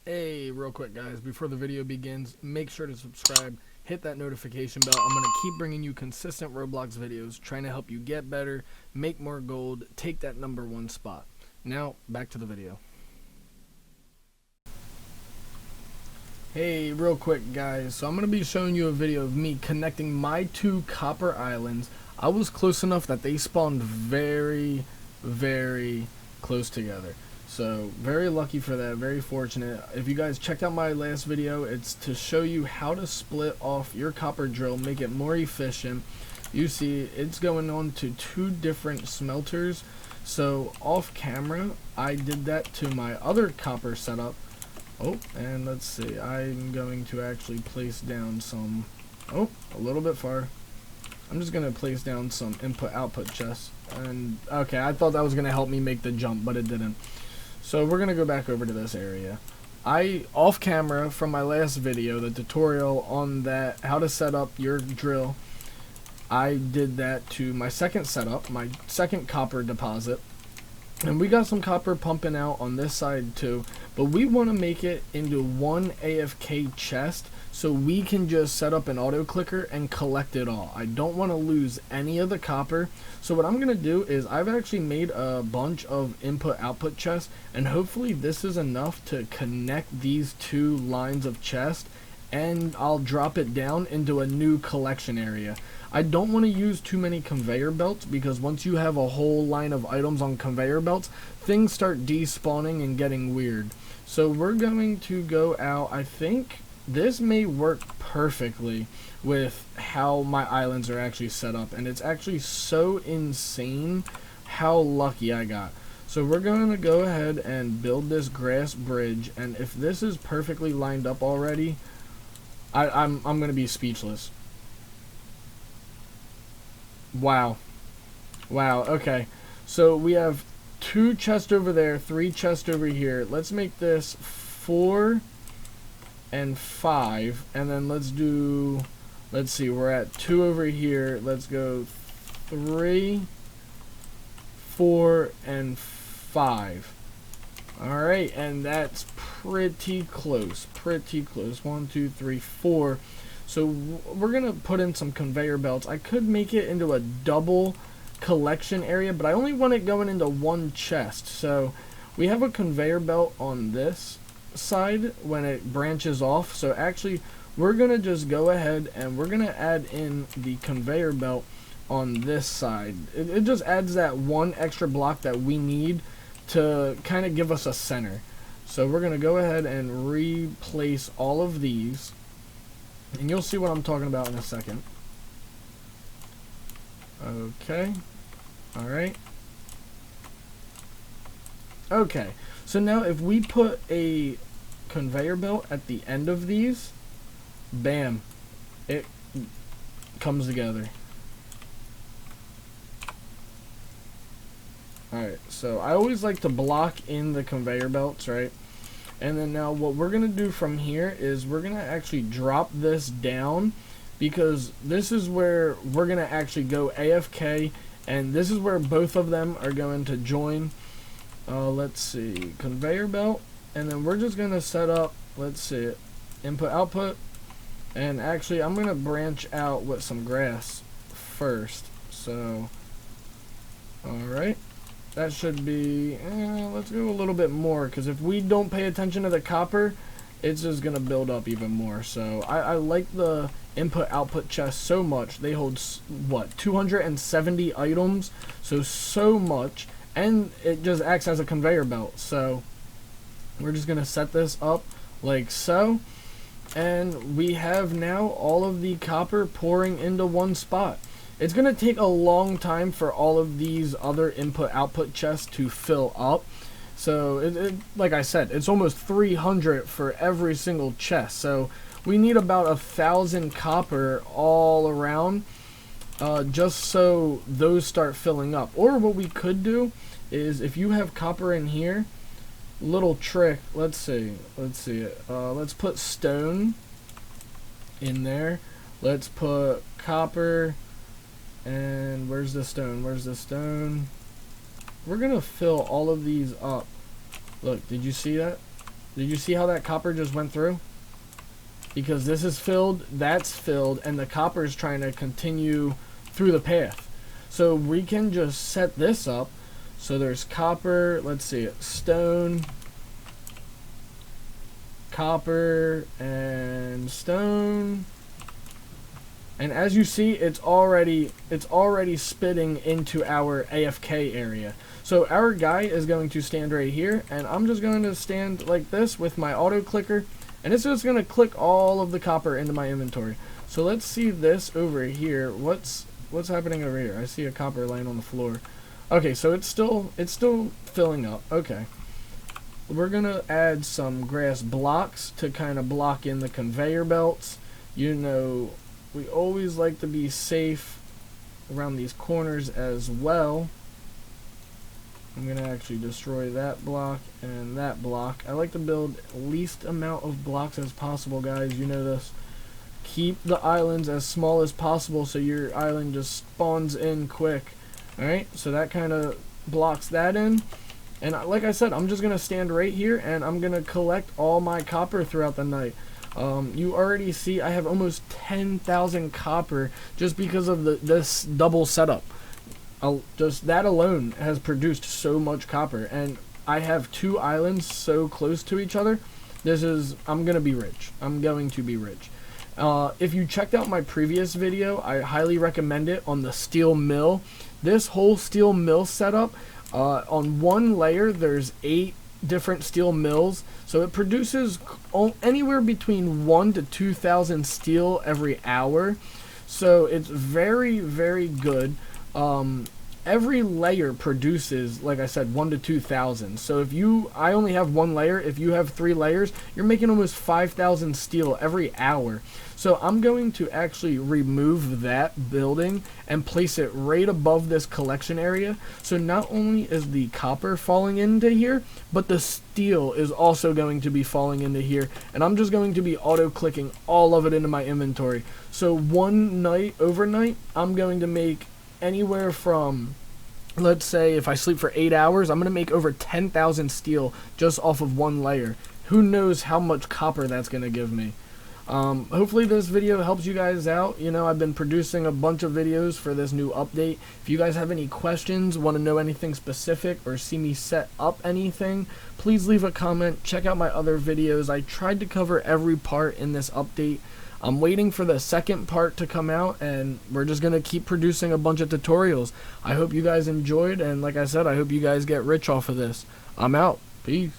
Hey, real quick guys, before the video begins, make sure to subscribe, hit that notification bell. I'm going to keep bringing you consistent Roblox videos, trying to help you get better, make more gold, take that #1 spot. Now, back to the video. Hey, real quick guys, so I'm going to be showing you a video of me connecting my 2 copper islands. I was close enough that they spawned very close together. So very lucky for that, very fortunate. If you guys checked out my last video, it's to show you how to split off your copper drill, make it more efficient. You see it's going on to 2 different smelters. So off camera I did that to my other copper setup. Oh, and let's see, I'm going to actually place down some, a little bit far. I'm just going to place down some input-output chests. And okay, I thought that was going to help me make the jump, but it didn't. So we're going to go back over to this area. Off camera from my last video, the tutorial on that, how to set up your drill, I did that to my second setup, my second copper deposit. And we got some copper pumping out on this side too, but we want to make it into one AFK chest so we can just set up an auto clicker and collect it all. I don't want to lose any of the copper. So what I'm going to do is I've actually made a bunch of input output chests, and hopefully this is enough to connect these 2 lines of chest, and I'll drop it down into a new collection area. I don't want to use too many conveyor belts, because once you have a whole line of items on conveyor belts, things start despawning and getting weird. So we're going to go out. I think this may work perfectly with how my islands are actually set up, and it's actually so insane how lucky I got. So we're going to go ahead and build this grass bridge, and if this is perfectly lined up already, I'm going to be speechless. Wow, okay, so we have 2 chests over there, 3 chests over here. Let's make this 4 and 5, and then let's see, we're at 2 over here. Let's go 3, 4, and 5. Alright, and that's pretty close. 1, 2, 3, 4. So we're gonna put in some conveyor belts. I could make it into a double collection area, but I only want it going into 1 chest. So we have a conveyor belt on this side when it branches off. So actually we're gonna just go ahead and we're gonna add in the conveyor belt on this side. It just adds that 1 extra block that we need to kind of give us a center. So we're gonna go ahead and replace all of these, and you'll see what I'm talking about in a second. Okay, alright. Okay, so now if we put a conveyor belt at the end of these, bam, it comes together. Alright, so I always like to block in the conveyor belts, right? And then now what we're going to do from here is we're going to actually drop this down, because this is where we're going to actually go AFK, and this is where both of them are going to join. Let's see, conveyor belt, and then we're just going to set up, let's see, input output, and actually I'm going to branch out with some grass first. So alright, that should be, let's go a little bit more, because if we don't pay attention to the copper, it's just going to build up even more. So I like the input output chest so much. They hold, what, 270 items, so much, and it just acts as a conveyor belt. So we're just going to set this up like so, and we have now all of the copper pouring into 1 spot. It's going to take a long time for all of these other input-output chests to fill up. So, like I said, it's almost 300 for every single chest. So, we need about 1,000 copper all around, just so those start filling up. Or what we could do is, if you have copper in here, little trick, let's put stone in there. Let's put copper. And where's the stone? We're gonna fill all of these up. Look, did you see that? Did you see how that copper just went through? Because this is filled, that's filled, and the copper is trying to continue through the path. So we can just set this up. So there's copper, let's see, stone, copper, and stone. And as you see, it's already spitting into our AFK area. So our guy is going to stand right here, and I'm just going to stand like this with my auto clicker, and it's just going to click all of the copper into my inventory. So let's see this over here. What's happening over here? I see a copper laying on the floor. Okay, so it's still filling up. Okay. We're going to add some grass blocks to kind of block in the conveyor belts. You know, we always like to be safe around these corners as well. I'm going to actually destroy that block and that block. I like to build least amount of blocks as possible, guys. You know this. Keep the islands as small as possible so your island just spawns in quick. Alright, so that kind of blocks that in. And like I said, I'm just going to stand right here and I'm going to collect all my copper throughout the night. You already see I have almost 10,000 copper just because of this double setup. Just that alone has produced so much copper, and I have 2 islands so close to each other. I'm gonna be rich. I'm going to be rich. If you checked out my previous video, I highly recommend it on the steel mill. This whole steel mill setup, on one layer there's 8 different steel mills, so it produces anywhere between 1,000 to 2,000 steel every hour. So it's very, very good. Every layer produces, like I said, 1,000 to 2,000. So I only have 1 layer. If you have 3 layers, you're making almost 5,000 steel every hour. So I'm going to actually remove that building and place it right above this collection area. So not only is the copper falling into here, but the steel is also going to be falling into here. And I'm just going to be auto-clicking all of it into my inventory. So one night, overnight, I'm going to make anywhere from, let's say if I sleep for 8 hours, I'm going to make over 10,000 steel just off of 1 layer. Who knows how much copper that's going to give me. Hopefully this video helps you guys out. You know, I've been producing a bunch of videos for this new update. If you guys have any questions, want to know anything specific, or see me set up anything, please leave a comment. Check out my other videos. I tried to cover every part in this update. I'm waiting for the second part to come out, and we're just going to keep producing a bunch of tutorials. I hope you guys enjoyed, and like I said, I hope you guys get rich off of this. I'm out. Peace.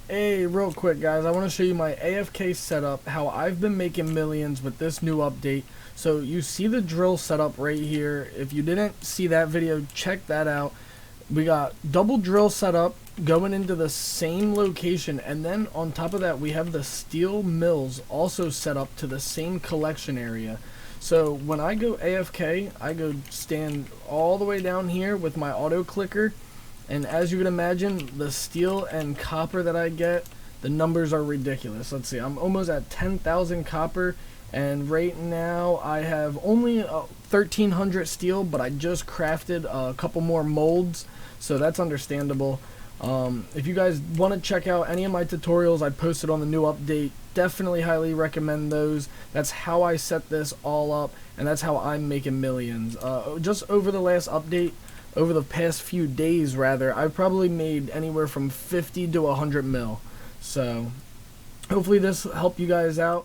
Hey, real quick guys, I want to show you my AFK setup, how I've been making millions with this new update. So you see the drill setup right here. If you didn't see that video, check that out. We got double drill setup going into the same location, and then on top of that we have the steel mills also set up to the same collection area. So when I go AFK, I go stand all the way down here with my auto clicker, and as you can imagine, the steel and copper that I get, the numbers are ridiculous. Let's see, I'm almost at 10,000 copper, and right now I have only 1,300 steel, but I just crafted a couple more molds, so that's understandable. If you guys want to check out any of my tutorials I posted on the new update, definitely highly recommend those. That's how I set this all up, and that's how I'm making millions. Just over the last update, over the past few days rather, I've probably made anywhere from 50 to 100 mil. So hopefully this helped you guys out.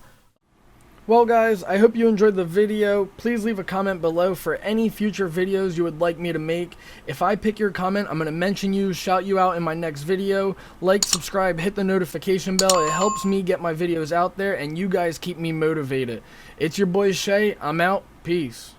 Well guys, I hope you enjoyed the video. Please leave a comment below for any future videos you would like me to make. If I pick your comment, I'm going to mention you, shout you out in my next video. Like, subscribe, hit the notification bell. It helps me get my videos out there, and you guys keep me motivated. It's your boy Shay. I'm out. Peace.